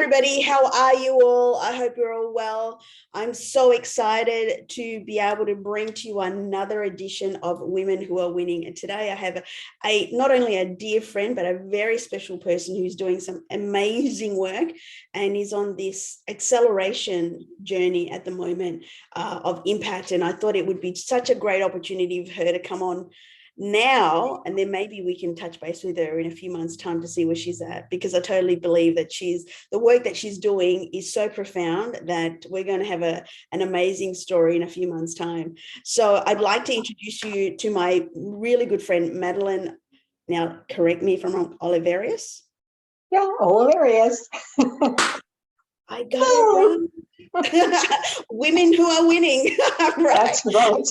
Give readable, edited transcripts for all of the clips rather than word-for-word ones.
Everybody, how are you all? I hope you're all well. I'm so excited to be able to bring to you another edition of Women Who Are Winning. And today I have not only a dear friend, but a very special person who's doing some amazing work and is on this acceleration journey at the moment of impact. And I thought it would be such a great opportunity for her to come on now, and then maybe we can touch base with her in a few months' time to see where she's at, because I totally believe that the work that she's doing is so profound that we're going to have an amazing story in a few months' time. So I'd like to introduce you to my really good friend, Madolynn. Now, correct me if I'm wrong, Oliverius? Yeah, Oliverius. I got it wrong. Women Who Are Winning. Right. That's right.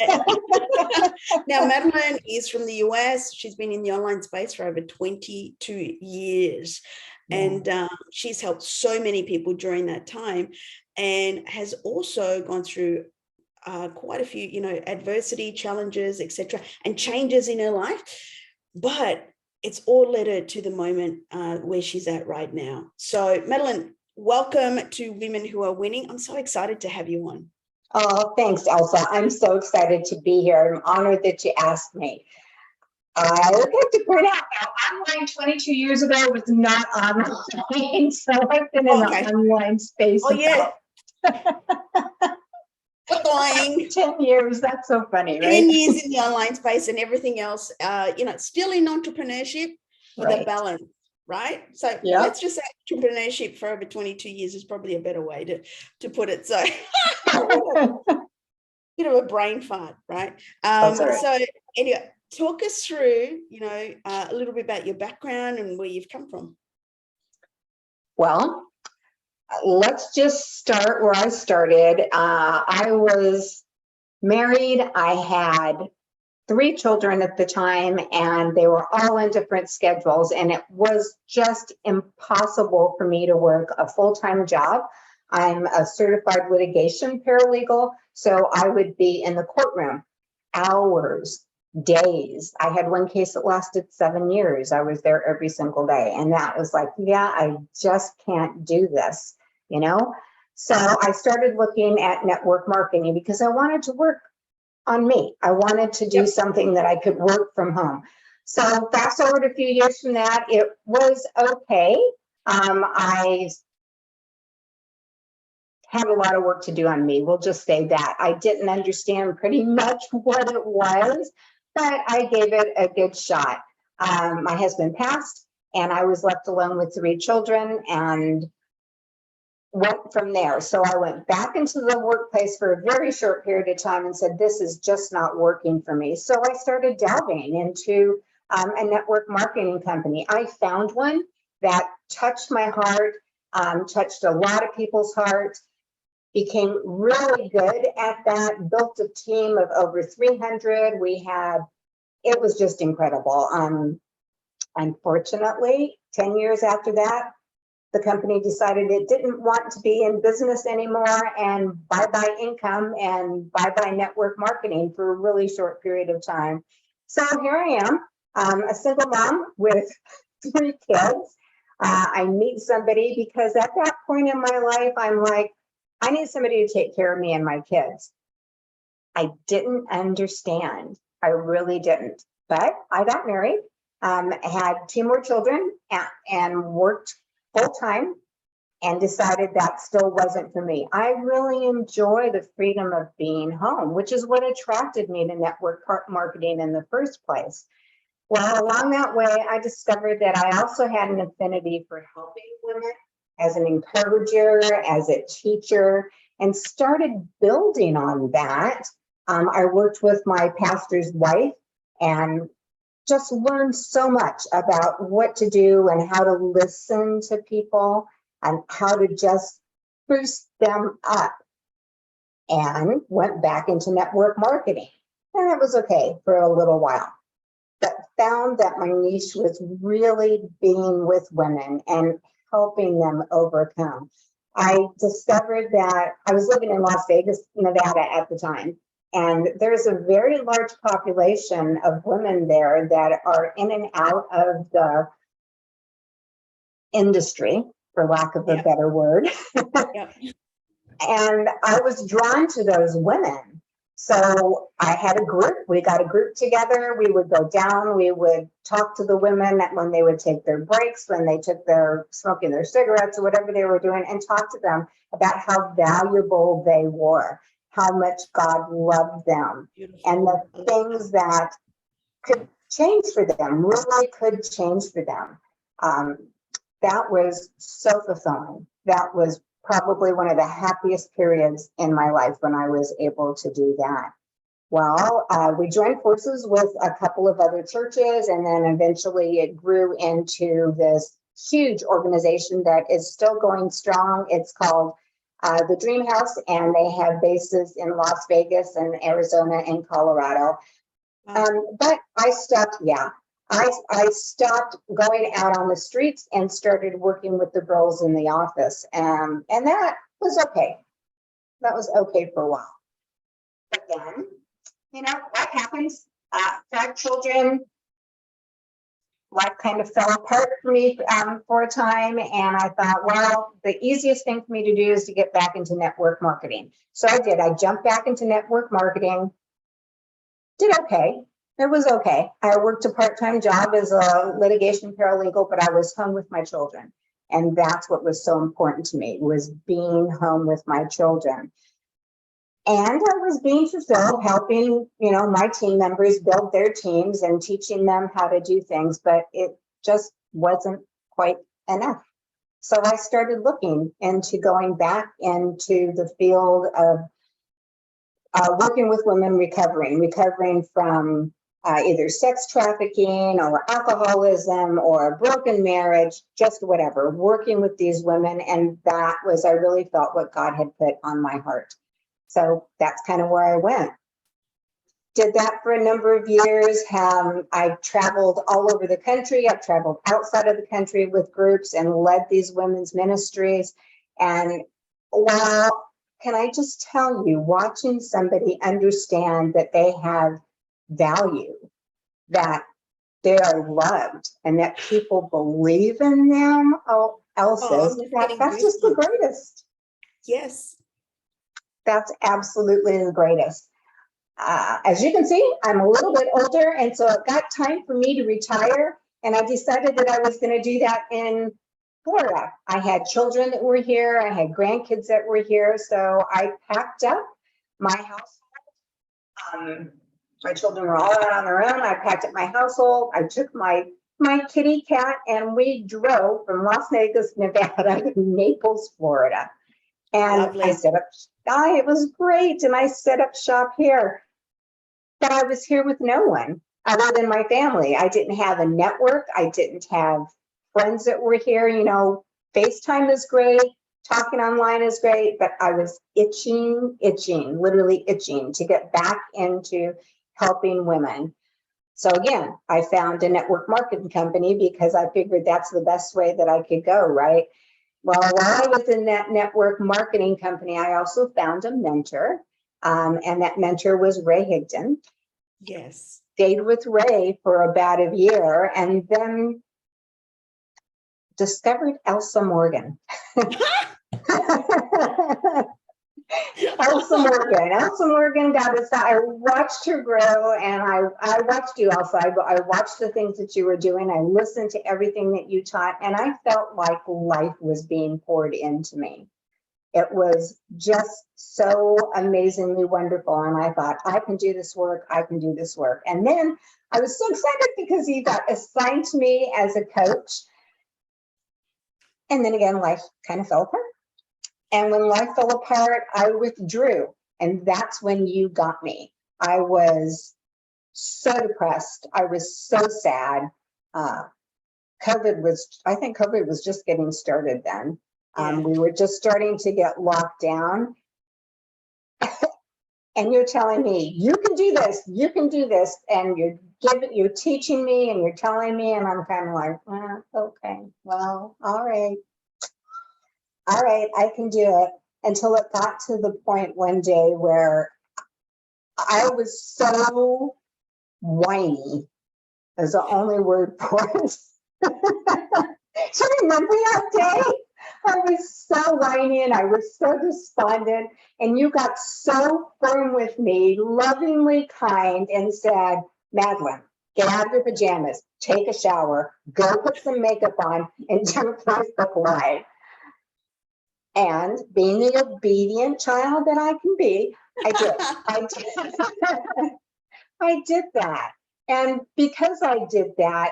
Now, Madolynn is from the US. She's been in the online space for over 22 years. And she's helped so many people during that time, and has also gone through quite a few, adversity, challenges, etc., and changes in her life. But it's all led her to the moment where she's at right now. So, Madolynn, welcome to Women Who Are Winning. I'm so excited to have you on. Oh, thanks, Elsa. I'm so excited to be here. I'm honored that you asked me. I would like to point out that online 22 years ago was not online, so I've been in the online space. Oh, yeah. Lying. 10 years, that's so funny, right? 10 years in the online space and everything else, still in entrepreneurship with a balance. Right. So let's just say entrepreneurship for over 22 years is probably a better way to put it. So bit of a brain fart, right? So anyway, talk us through, a little bit about your background and where you've come from. Well, let's just start where I started. I was married. I had 3 children at the time, and they were all in different schedules, and it was just impossible for me to work a full-time job. I'm a certified litigation paralegal, so I would be in the courtroom hours, days. I had one case that lasted 7 years. I was there every single day, and that was like, I just can't do this, So I started looking at network marketing because I wanted to work on me. I wanted to do something that I could work from home. So fast forward a few years from that, it was okay. I had a lot of work to do on me. We'll just say that. I didn't understand pretty much what it was, but I gave it a good shot. My husband passed, and I was left alone with 3 children, and went from there. So I went back into the workplace for a very short period of time and said, this is just not working for me. So I started delving into a network marketing company. I found one that touched my heart, touched a lot of people's hearts, became really good at that, built a team of over 300. It was just incredible. Unfortunately, 10 years after that, the company decided it didn't want to be in business anymore, and bye-bye income and bye-bye network marketing for a really short period of time. So here I am, a single mom with 3 kids. I need somebody because at that point in my life, I'm like, I need somebody to take care of me and my kids. I didn't understand. I really didn't. But I got married, had 2 more children, and worked full-time, and decided that still wasn't for me. I really enjoy the freedom of being home, which is what attracted me to network marketing in the first place. Well, along that way, I discovered that I also had an affinity for helping women as an encourager, as a teacher, and started building on that. I worked with my pastor's wife and just learned so much about what to do and how to listen to people and how to just boost them up, and went back into network marketing. And it was okay for a little while, but found that my niche was really being with women and helping them overcome. I discovered that I was living in Las Vegas, Nevada at the time. And there's a very large population of women there that are in and out of the industry, for lack of a Yep. better word. Yep. And I was drawn to those women. So I had a group, we got a group together, we would go down, we would talk to the women when they would take their breaks, when they took their smoking their cigarettes or whatever they were doing, and talk to them about how valuable they were, how much God loved them, Beautiful. and the things that could change for them, really could change for them. That was so fulfilling. That was probably one of the happiest periods in my life when I was able to do that. Well, we joined forces with a couple of other churches, and then eventually it grew into this huge organization that is still going strong. It's called the Dream House, and they have bases in Las Vegas and Arizona and Colorado. But I stopped, I stopped going out on the streets and started working with the girls in the office. And that was okay. That was okay for a while. But then, you know, what happens? 5 children, life kind of fell apart for me for a time. And I thought, well, the easiest thing for me to do is to get back into network marketing. So I did. I jumped back into network marketing, did okay. It was okay. I worked a part-time job as a litigation paralegal, but I was home with my children. And that's what was so important to me, was being home with my children. And I was being fulfilled, helping, you know, my team members build their teams and teaching them how to do things, but it just wasn't quite enough. So I started looking into going back into the field of working with women recovering from either sex trafficking or alcoholism or a broken marriage, just whatever, working with these women. And that was, I really felt what God had put on my heart. So that's kind of where I went. Did that for a number of years. I traveled all over the country. I've traveled outside of the country with groups and led these women's ministries. And wow, can I just tell you, watching somebody understand that they have value, that they are loved, and that people believe in them. Oh, Elsa, that's just the greatest. Yes. That's absolutely the greatest. As you can see, I'm a little bit older, and so it got time for me to retire, and I decided that I was going to do that in Florida. I had children that were here, I had grandkids that were here, so I packed up my household. My children were all out on their own. I packed up my household. I took my kitty cat, and we drove from Las Vegas, Nevada to Naples, Florida. And lovely. I set up, it was great. And I set up shop here. But I was here with no one other than my family. I didn't have a network. I didn't have friends that were here. You know, FaceTime is great. Talking online is great. But I was itching, literally itching to get back into helping women. So again, I found a network marketing company because I figured that's the best way that I could go, right? Well, while I was in that network marketing company, I also found a mentor, and that mentor was Ray Higdon. Yes. Stayed with Ray for about a year, and then discovered Elsa Morgan. Elsa Morgan got us. I watched her grow, and I watched you, Elsa. I watched the things that you were doing. I listened to everything that you taught, and I felt like life was being poured into me. It was just so amazingly wonderful, and I thought, I can do this work. I can do this work. And then I was so excited because you got assigned to me as a coach. And then again, life kind of fell apart. And when life fell apart, I withdrew. And that's when you got me. I was so depressed. I was so sad. I think COVID was just getting started then. We were just starting to get locked down. And you're telling me, you can do this, and you're teaching me and you're telling me, and I'm kind of like, okay, well, all right, I can do it. Until it got to the point one day where I was so whiny, is the only word for it. Do you remember that day? I was so whiny and I was so despondent. And you got so firm with me, lovingly kind, and said, Madeline, get out of your pajamas, take a shower, go put some makeup on, and do Facebook Live. And being the obedient child that I can be, I did. I did. I did that. And because I did that,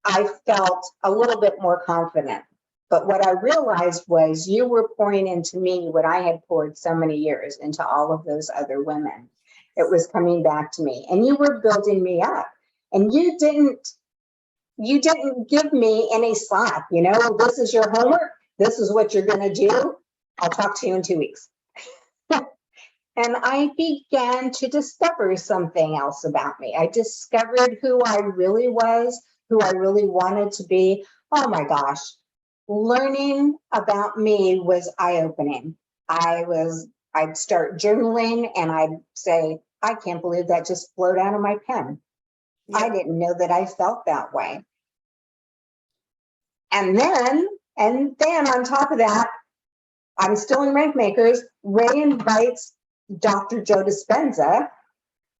I felt a little bit more confident. But what I realized was you were pouring into me what I had poured so many years into all of those other women. It was coming back to me, and you were building me up. And you didn't give me any slack. You know, this is your homework. This is what you're going to do. I'll talk to you in 2 weeks. And I began to discover something else about me. I discovered who I really was, who I really wanted to be. Oh my gosh, learning about me was eye-opening. I'd start journaling and I'd say, I can't believe that just flowed out of my pen. Yep. I didn't know that I felt that way. And then on top of that, I'm still in Rank Makers. Ray invites Dr. Joe Dispenza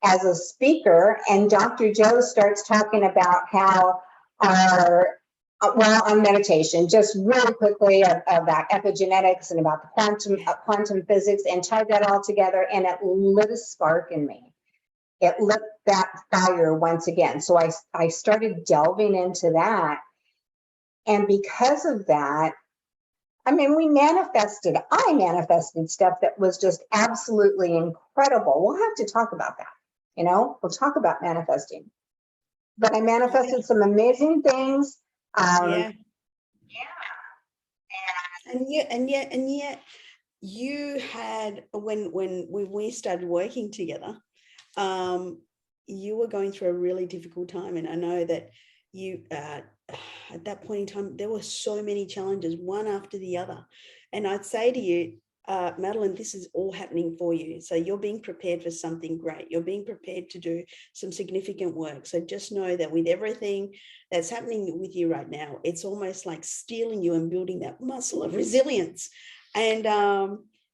as a speaker, and Dr. Joe starts talking about how on meditation, just really quickly about epigenetics and about the quantum physics, and tied that all together, and it lit a spark in me. It lit that fire once again. So I started delving into that, and because of that, I mean, I manifested stuff that was just absolutely incredible. We'll have to talk about that. You know, we'll talk about manifesting. But I manifested some amazing things. And yet you had, when we started working together, you were going through a really difficult time. And I know that you, at that point in time, there were so many challenges, one after the other. And I'd say to you, Madolynn, this is all happening for you. So you're being prepared for something great. You're being prepared to do some significant work. So just know that with everything that's happening with you right now, it's almost like steeling you and building that muscle of resilience. And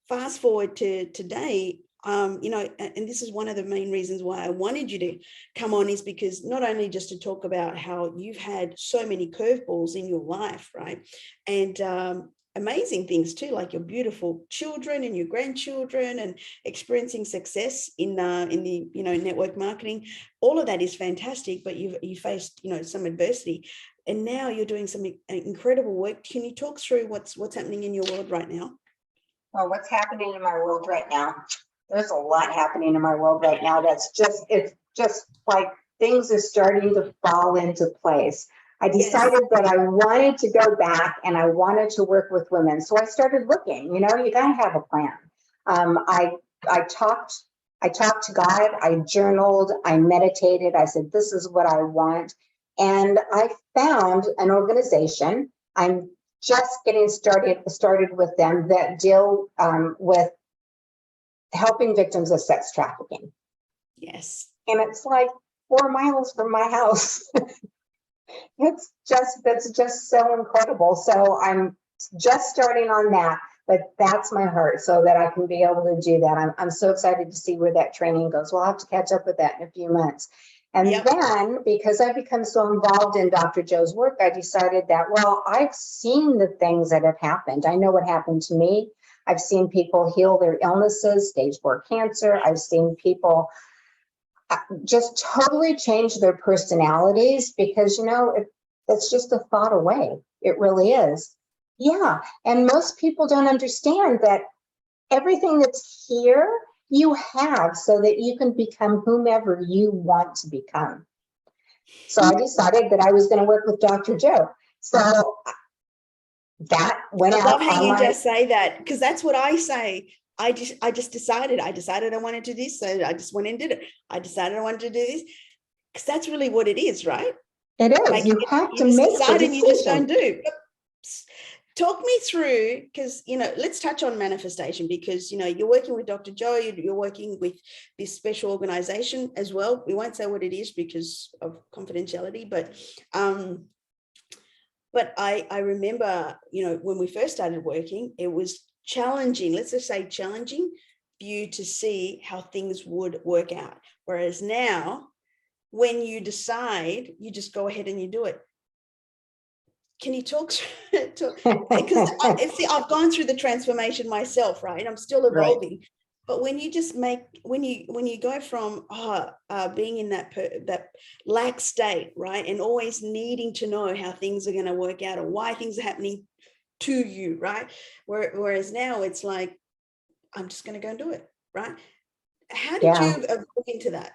fast forward to today, you know, and this is one of the main reasons why I wanted you to come on, is because not only just to talk about how you've had so many curveballs in your life, right? And amazing things too, like your beautiful children and your grandchildren, and experiencing success in the, you know, network marketing. All of that is fantastic, but you faced, you know, some adversity, and now you're doing some incredible work. Can you talk through what's happening in your world right now? Well, what's happening in my world right now? There's a lot happening in my world right now. It's just like things are starting to fall into place. I decided that I wanted to go back and I wanted to work with women. So I started looking. You know, you got to have a plan. I talked to God, I journaled, I meditated. I said, this is what I want. And I found an organization. I'm just getting started with them that deal with helping victims of sex trafficking. Yes. And it's like 4 miles from my house. That's just so incredible. So I'm just starting on that, but that's my heart, so that I can be able to do that. I'm so excited to see where that training goes. We'll have to catch up with that in a few months. And then, because I've become so involved in Dr. Joe's work, I decided that, well, I've seen the things that have happened. I know what happened to me. I've seen people heal their illnesses, stage 4 cancer. I've seen people just totally change their personalities, because, you know, it's just a thought away. It really is. Yeah. And most people don't understand that everything that's here, you have, so that you can become whomever you want to become. So I decided that I was going to work with Dr. Joe. So that went out. I love how you just say that, because that's what I say. I just decided I wanted to do this, so I just went and did it. I decided I wanted to do this, because that's really what it is, right? It is. Like you have to make decide and you just don't do. Talk me through, because, you know, let's touch on manifestation, because, you know, you're working with Dr. Joe, you're working with this special organization as well. We won't say what it is because of confidentiality, but But I remember, you know, when we first started working, it was challenging, let's just say challenging for you to see how things would work out. Whereas now, when you decide, you just go ahead and you do it. Can you talk to, because see, I've gone through the transformation myself, right? I'm still Right. evolving. But when you just make, when you go from being in that lack state, right, and always needing to know how things are going to work out or why things are happening to you, right? Whereas now it's like, I'm just going to go and do it, right? How did Yeah. you evolve into that?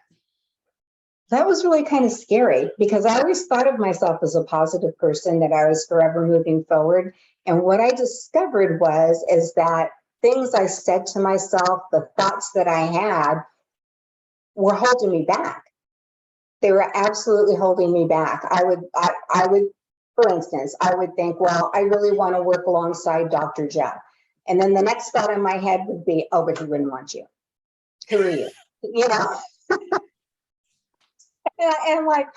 That was really kind of scary because I always thought of myself as a positive person, that I was forever moving forward. And what I discovered is that things I said to myself, the thoughts that I had were holding me back. They were absolutely holding me back. I would, for instance, I would think, well, I really want to work alongside Dr. Joe. And then the next thought in my head would be, oh, but he wouldn't want you. Who are you? You know? And I'm like,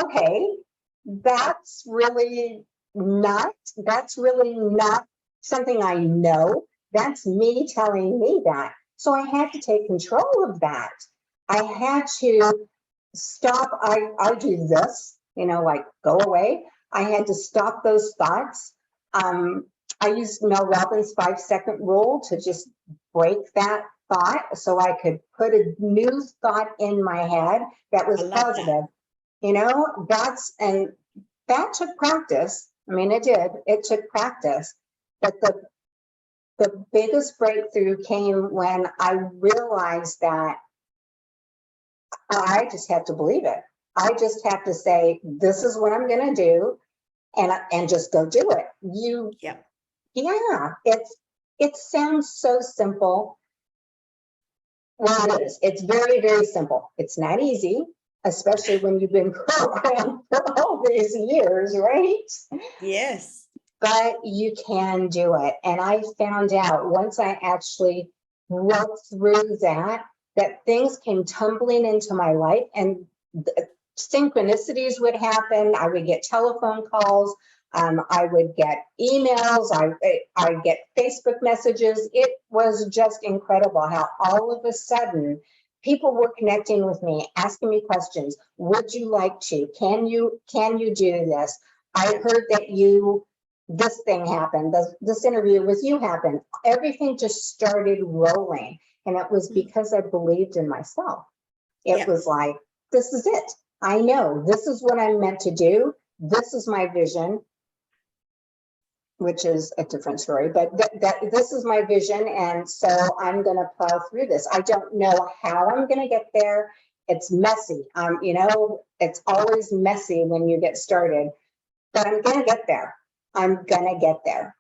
okay, that's really not something I know. That's me telling me that. So I had to take control of that. I had to stop. I do this, like go away. I had to stop those thoughts. I used Mel Robbins' 5-second rule to just break that thought so I could put a new thought in my head that was I love that. positive. And that took practice. I mean, it took practice, but the biggest breakthrough came when I realized that I just have to believe it. I just have to say, this is what I'm going to do, and just go do it. Yeah. Yeah, it sounds so simple. Well, it is. It's very, very simple. It's not easy, especially when you've been programmed for all these years, right? Yes. But you can do it. And I found out once I actually worked through that things came tumbling into my life, and synchronicities would happen. I would get telephone calls. I would get emails. I get Facebook messages. It was just incredible how all of a sudden people were connecting with me, asking me questions. Would you like to? Can you do this? I heard that this thing happened. This interview with you happened. Everything just started rolling. And it was because I believed in myself. It was like, this is it. I know this is what I'm meant to do. This is my vision, which is a different story, but this is my vision. And so I'm going to plow through this. I don't know how I'm going to get there. It's messy. It's always messy when you get started, but I'm going to get there. I'm going to get there.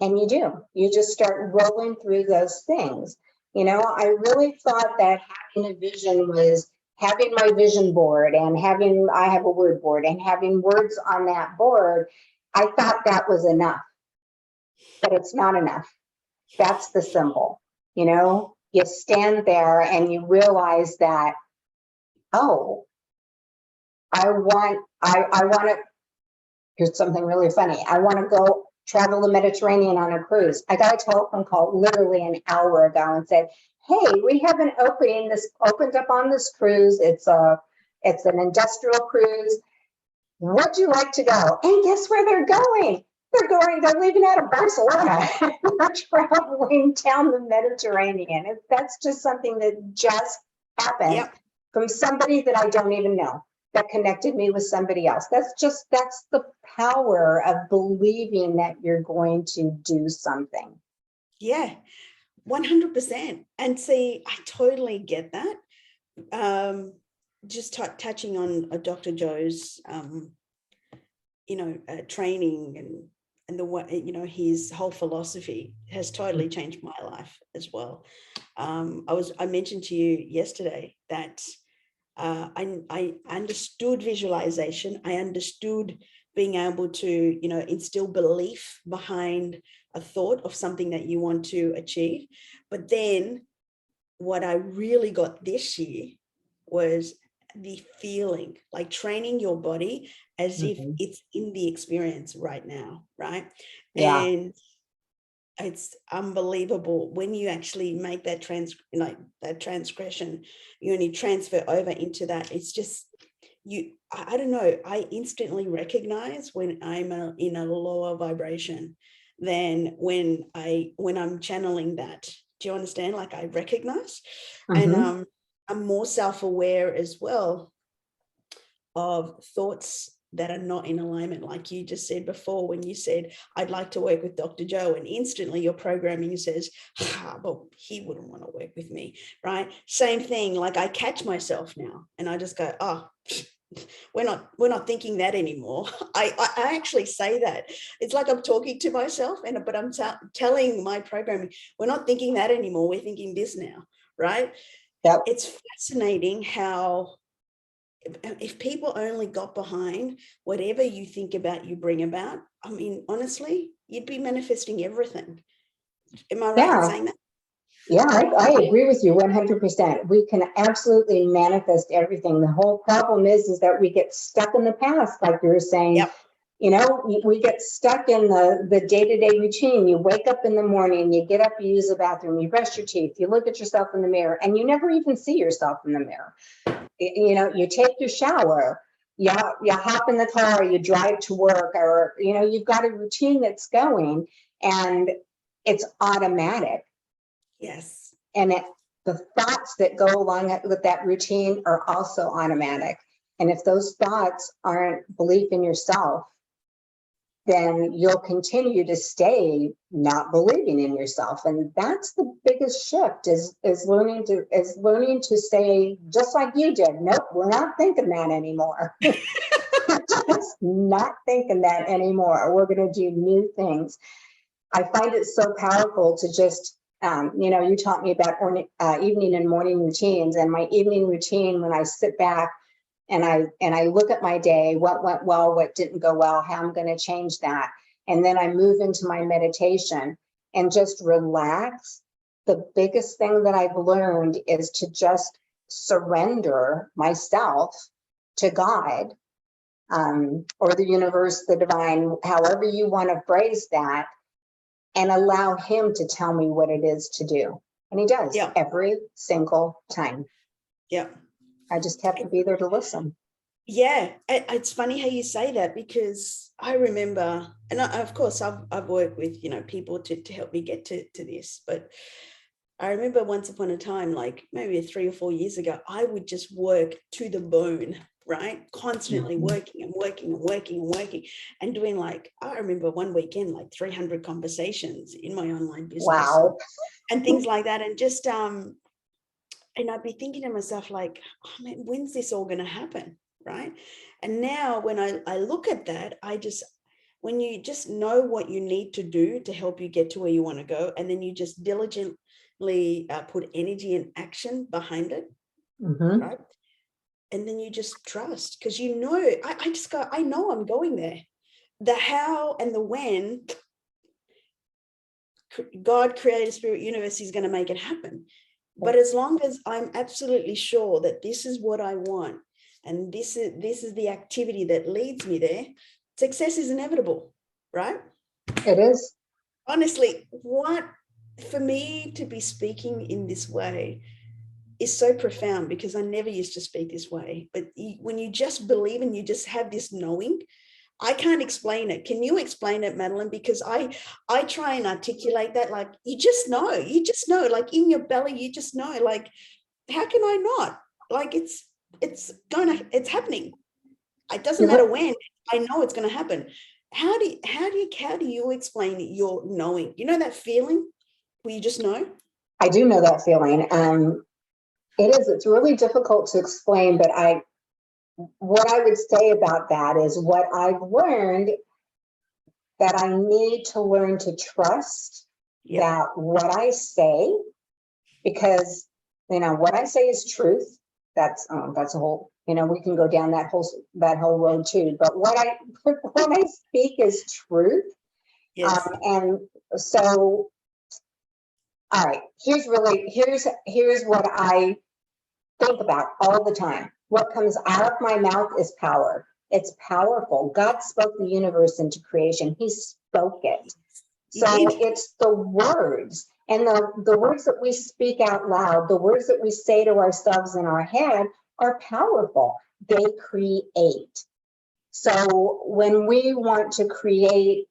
And you do. You just start rolling through those things. I really thought that having a vision was having my vision board and I have a word board and having words on that board. I thought that was enough, but it's not enough. That's the symbol. You stand there and you realize that, oh, I want to, here's something really funny. I want to go travel the Mediterranean on a cruise. I got a telephone call literally an hour ago and said, hey, we have an opening. This opened up on this cruise. It's an industrial cruise. Would you like to go? And guess where they're going? They're leaving out of Barcelona. They're traveling down the Mediterranean. That's just something that just happened from somebody that I don't even know, that connected me with somebody else. That's the power of believing that you're going to do something. Yeah, 100%. And see, I totally get that. Just touching on Dr. Joe's, training and the way, his whole philosophy has totally changed my life as well. I mentioned to you yesterday that I understood visualization. I understood being able to, instill belief behind a thought of something that you want to achieve. But then what I really got this year was the feeling, like training your body as if Mhm. it's in the experience right now, right? Yeah. And it's unbelievable when you actually make that that transgression, you transfer over into that. It's just I don't know, I instantly recognize when I'm in a lower vibration than when I'm channeling that. Do you understand? Like I recognize, and Hmm. I'm more self-aware as well of thoughts that are not in alignment. Like you just said before, when you said, I'd like to work with Dr. Joe, and instantly your programming says, but he wouldn't want to work with me, right? Same thing. Like I catch myself now and I just go, oh, we're not thinking that anymore. I actually say that. It's like I'm talking to myself, but I'm telling my programming, we're not thinking that anymore. We're thinking this now, right? Yep. It's fascinating how if people only got behind whatever you think about, you bring about, I mean, honestly, you'd be manifesting everything. Am I right in Yeah. saying that? Yeah, I agree with you 100%. We can absolutely manifest everything. The whole problem is that we get stuck in the past, like you were saying. Yep. We get stuck in the day-to-day routine. You wake up in the morning, you get up, you use the bathroom, you brush your teeth, you look at yourself in the mirror, and you never even see yourself in the mirror. You take your shower, you hop in the car, you drive to work, or, you've got a routine that's going, and it's automatic. Yes. And the thoughts that go along with that routine are also automatic. And if those thoughts aren't belief in yourself, then you'll continue to stay not believing in yourself. And that's the biggest shift is learning to say, just like you did, nope, we're not thinking that anymore. Just not thinking that anymore. We're going to do new things. I find it so powerful to just, you taught me about evening and morning routines, and my evening routine, when I sit back and I look at my day, what went well, what didn't go well, how I'm going to change that. And then I move into my meditation and just relax. The biggest thing that I've learned is to just surrender myself to God, or the universe, the divine, however you want to phrase that, and allow him to tell me what it is to do. And he does Yeah. every single time. Yeah. I just have to be there to listen. Yeah. It's funny how you say that, because I remember, and of course I've worked with, people to help me get to this, but I remember once upon a time, like maybe 3 or 4 years ago, I would just work to the bone, right? Constantly working and working and working and working and doing, like, I remember one weekend, like 300 conversations in my online business. Wow. And things like that. And just, and I'd be thinking to myself, like, oh man, when's this all going to happen? Right. And now when I look at that, when you just know what you need to do to help you get to where you want to go, and then you just diligently put energy and action behind it, right? And then you just trust, because I know I'm going there. The how and the when, God, creator, spirit, universe is going to make it happen. But as long as I'm absolutely sure that this is what I want, and this is the activity that leads me there, success is inevitable, right? It is. Honestly, for me to be speaking in this way is so profound, because I never used to speak this way. But when you just believe and you just have this knowing, I can't explain it. Can you explain it, Madolynn? Because I try and articulate that, like, you just know, like in your belly, you just know, like, how can I not? Like, it's happening. It doesn't matter when. I know it's going to happen. How do you explain your knowing? You know that feeling where you just know? I do know that feeling. It's really difficult to explain, but what I would say about that is what I've learned, that I need to learn to trust that what I say, because what I say is truth. That's a whole, we can go down that whole road too. But what I speak is truth. Yes. And so, all right, here's what I think about all the time. What comes out of my mouth is power. It's powerful. God spoke the universe into creation. He spoke it. He So did. it's the words, and the words that we speak out loud, the words that we say to ourselves in our head are powerful. They create. So when we want to create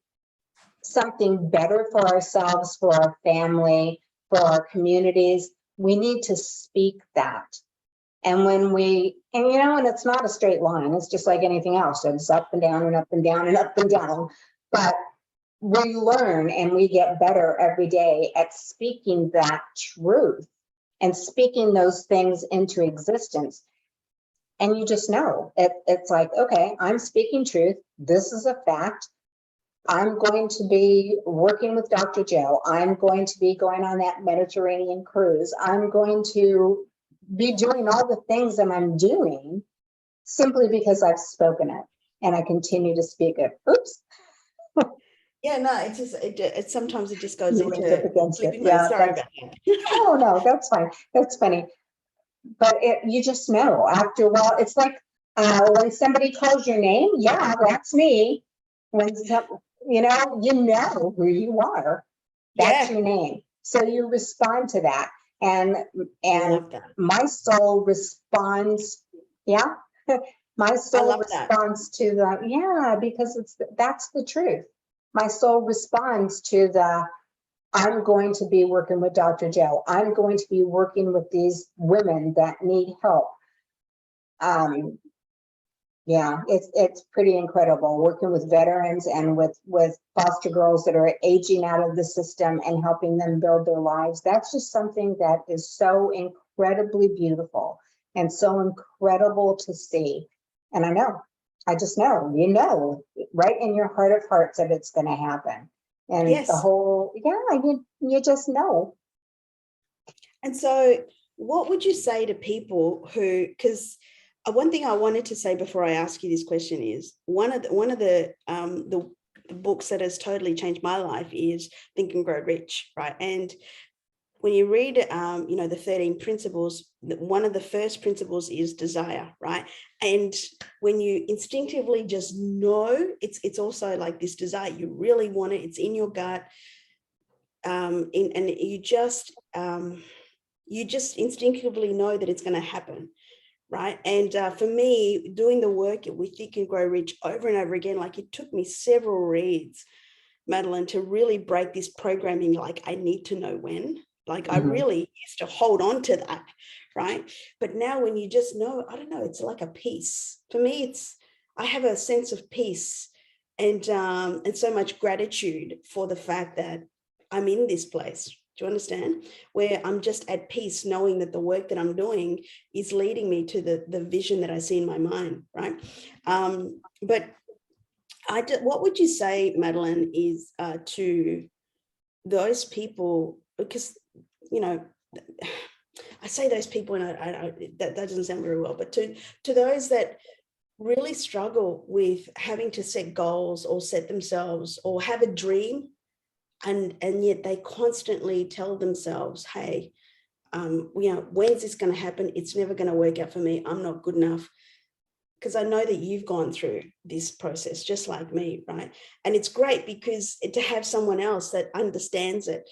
something better for ourselves, for our family, for our communities, we need to speak that. And when we, and it's not a straight line, it's just like anything else. It's up and down and up and down and up and down. But we learn and we get better every day at speaking that truth and speaking those things into existence. And you just know it's like, okay, I'm speaking truth. This is a fact. I'm going to be working with Dr. Joe. I'm going to be going on that Mediterranean cruise. I'm going to be doing all the things that I'm doing simply because I've spoken it and I continue to speak it. Oops. Yeah, no, it's just it sometimes it just goes You into went up against it. flipping mode. Yeah, Sorry about that. oh no, that's fine. That's funny. But you just know after a while, it's like when somebody calls your name, yeah, that's me. When you know who you are. That's Yeah, your name. So you respond to that. I And love that. my soul responds, yeah. My I soul love that. responds to the, yeah, because that's the truth. My soul responds to the, I'm going to be working with Dr. Joe. I'm going to be working with these women that need help. Yeah, it's pretty incredible working with veterans and with foster girls that are aging out of the system and helping them build their lives. That's just something that is so incredibly beautiful and so incredible to see. And I just know, right in your heart of hearts that it's going to happen. And the Yes. whole, yeah, you just know. And so, what would you say to people who? Because one thing I wanted to say before I ask you this question is one of the books that has totally changed my life is Think and Grow Rich, right? And when you read, the 13 principles, one of the first principles is desire, right? And when you instinctively just know, it's also like this desire, you really want it, it's in your gut, and you just instinctively know that it's going to happen, right? And for me, doing the work with Think and Grow Rich over and over again, like it took me several reads, Madolynn, to really break this programming. Like I need to know when. Like I really used to hold on to that, right? But now when you just know, I don't know, it's like a peace. For me, I have a sense of peace and so much gratitude for the fact that I'm in this place. Do you understand? Where I'm just at peace, knowing that the work that I'm doing is leading me to the vision that I see in my mind, right? But what would you say, Madolynn, is to those people? Because I say those people, and that doesn't sound very well. But to those that really struggle with having to set goals or set themselves or have a dream, and yet they constantly tell themselves, hey, when's this going to happen? It's never going to work out for me. I'm not good enough. Because I know that you've gone through this process just like me, right? And it's great because to have someone else that understands it.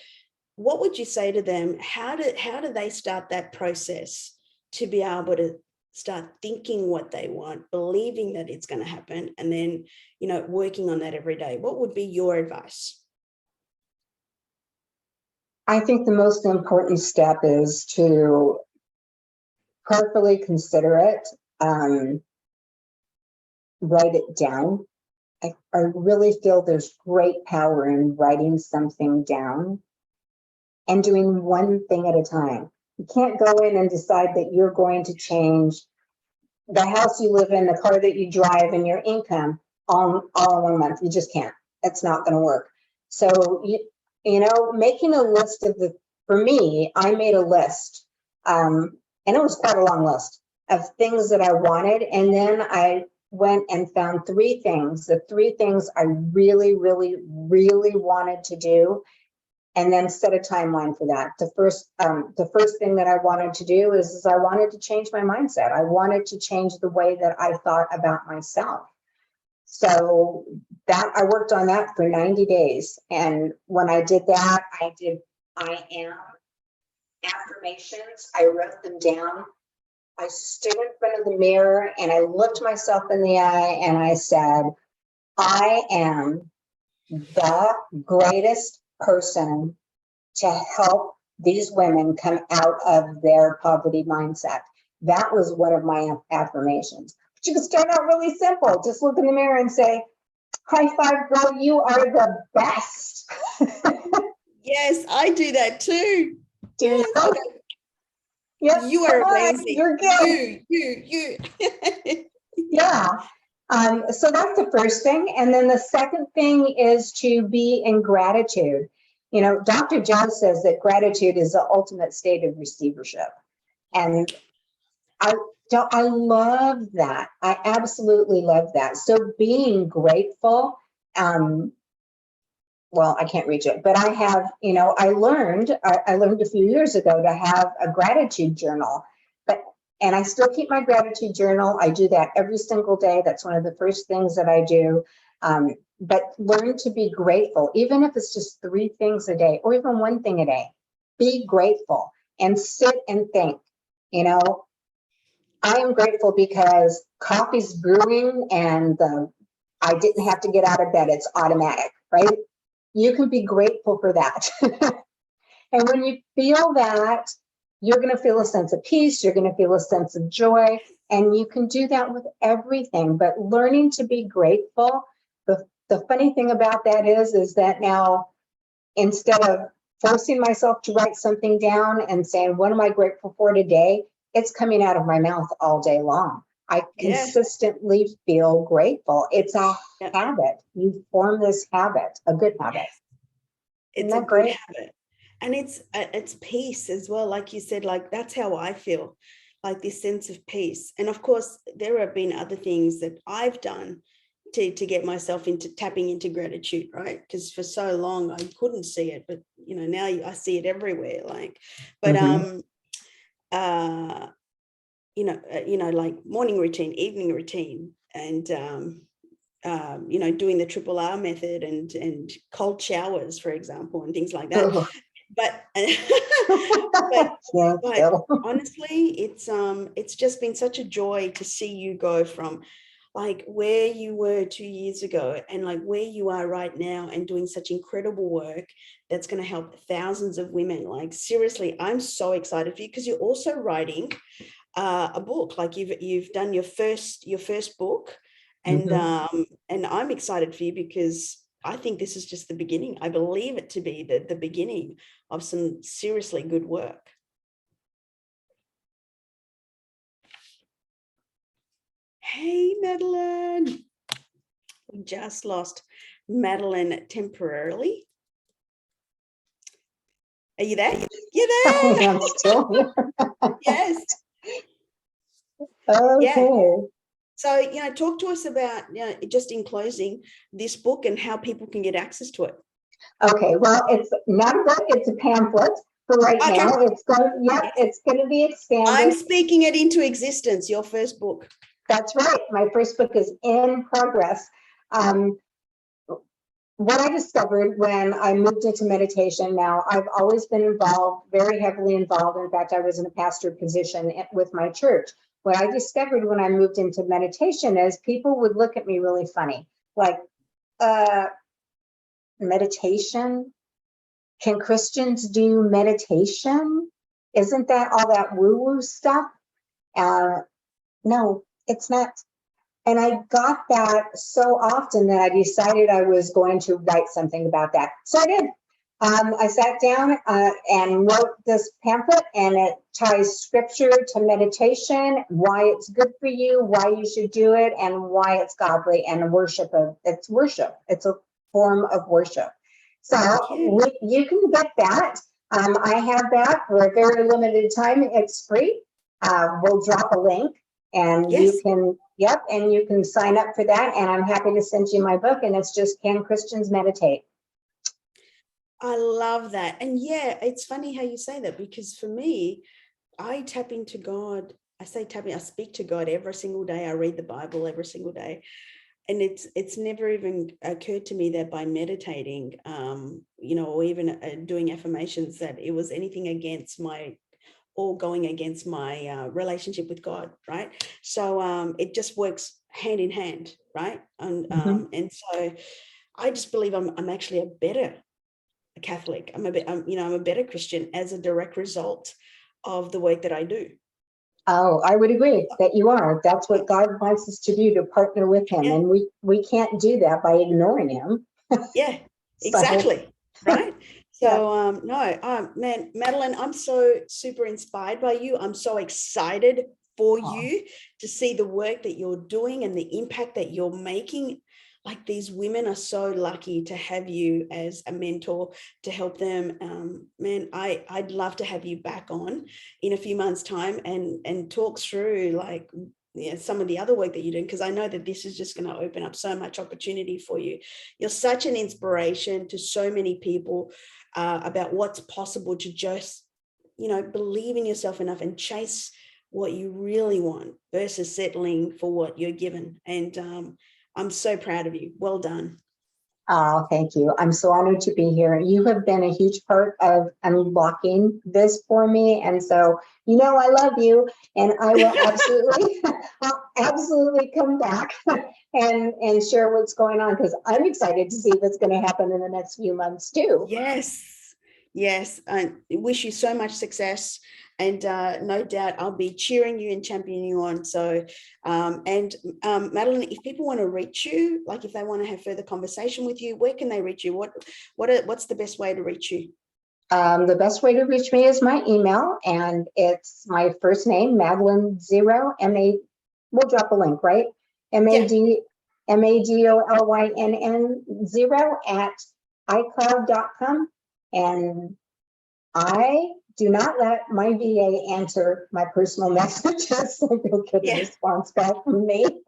What would you say to them? How do they start that process to be able to start thinking what they want, believing that it's going to happen, and then, working on that every day? What would be your advice? I think the most important step is to carefully consider it, write it down. I really feel there's great power in writing something down and doing one thing at a time. You can't go in and decide that you're going to change the house you live in, the car that you drive, and your income all in 1 month. You just can't. It's not going to work. So, making a list for me, I made a list, and it was quite a long list of things that I wanted. And then I went and found 3 things, the 3 things I really, really, really wanted to do. and then set a timeline for that. The first thing that I wanted to do is I wanted to change my mindset. I wanted to change the way that I thought about myself. So that I worked on that for 90 days. And when I did that, I did I am affirmations. I wrote them down. I stood in front of the mirror and I looked myself in the eye and I said, I am the greatest person to help these women come out of their poverty mindset. That was one of my affirmations. But you can start out really simple. Just look in the mirror and say, high five, girl, you are the best. Yes, I do that too. Do you Yes, know? Yep, you are fine, amazing. you're good. You. Yeah. So that's the first thing. And then the second thing is to be in gratitude. You know, Dr. Joe says that gratitude is the ultimate state of receivership. And I love that. I absolutely love that. So being grateful, well, I can't reach it, but I have, you know, I learned a few years ago to have a gratitude journal, and I still keep my gratitude journal. I do that every single day. That's one of the first things that I do. But learn to be grateful, even if it's just 3 things a day or even 1 thing a day. Be grateful and sit and think, you know, I am grateful because coffee's brewing and I didn't have to get out of bed. It's automatic, right? You can be grateful for that. And when you feel that, you're going to feel a sense of peace. You're going to feel a sense of joy. And you can do that with everything. But learning to be grateful, the funny thing about that is that now, instead of forcing myself to write something down and saying, what am I grateful for today? It's coming out of my mouth all day long. I consistently feel grateful. It's a habit. You form this habit, a good habit. It's a good habit. And it's peace as well. Like you said, like that's how I feel, like this sense of peace. And of course, there have been other things that I've done to get myself into tapping into gratitude, right? Because for so long I couldn't see it, but you know, now I see it everywhere. Like, but you know, like morning routine, evening routine, and you know, doing the triple R method and cold showers, for example, and things like that. But but honestly, it's just been such a joy to see you go from like where you were 2 years ago and like where you are right now and doing such incredible work that's going to help thousands of women. Like seriously, I'm so excited for you because you're also writing a book. Like you've done your first book, and I'm excited for you because I think this is just the beginning. I believe it to be the beginning of some seriously good work. Hey, Madolynn. We just lost Madolynn temporarily. Are you there? You're there. I'm still here. Yes. Okay. Yeah. So, you know, talk to us about, you know, just in closing, this book and how people can get access to it. Okay, well, it's not a book, it's a pamphlet for right now. It's going to be expanded. I'm speaking it into existence, your first book. That's right. My first book is in progress. What I discovered when I moved into meditation, now I've always been involved, very heavily involved. In fact, I was in a pastor position with my church. What I discovered when I moved into meditation is people would look at me really funny, like, meditation? Can Christians do meditation? Isn't that all that woo-woo stuff? No, it's not. And I got that so often that I decided I was going to write something about that. So I did. I sat down and wrote this pamphlet, and it ties scripture to meditation, why it's good for you, why you should do it, and why it's godly, and it's worship. It's a form of worship. So you can get that. I have that for a very limited time. It's free. We'll drop a link, and you can sign up for that. And I'm happy to send you my book, and it's just Can Christians Meditate? I love that. And yeah, it's funny how you say that, because for me, I tap into God. I say tapping, I speak to God every single day. I read the Bible every single day. And it's never even occurred to me that by meditating, or even doing affirmations, that it was anything against my, or going against my relationship with God, right? So it just works hand in hand, right? And so I just believe I'm actually a better Catholic. I'm a better Christian as a direct result of the work that I do. Oh, I would agree that you are. That's what God wants us to do, to partner with him. Yeah, And we can't do that by ignoring him. yeah, So, exactly. Right. yeah. So no, man, Madolynn, I'm so super inspired by you. I'm so excited for Oh, you to see the work that you're doing and the impact that you're making. Like, these women are so lucky to have you as a mentor to help them. Man, I'd love to have you back on in a few months' time and talk through, like, some of the other work that you're doing, because I know that this is just going to open up so much opportunity for you. You're such an inspiration to so many people about what's possible to just, believe in yourself enough and chase what you really want versus settling for what you're given. And I'm so proud of you. Well done. oh, thank you. I'm so honored to be here. You have been a huge part of unlocking this for me. And so, I love you, and I will absolutely, I'll absolutely come back and share what's going on, because I'm excited to see what's going to happen in the next few months too. Yes, yes. I wish you so much success, and no doubt I'll be cheering you and championing you on. So, Madolynn, if people want to reach you, like if they want to have further conversation with you, where can they reach you? What's the best way to reach you? The best way to reach me is my email, and it's my first name, Madeline Zero, we'll drop a link, right? Yeah. Madollyn 0 at iCloud.com. And I do not let my VA answer my personal messages, so you'll get a Yeah. response back from me.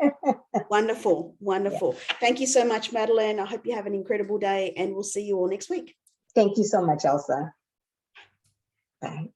Wonderful. Yeah. Wonderful. Thank you so much, Madolynn. I hope you have an incredible day, and we'll see you all next week. Thank you so much, Elsa. Bye.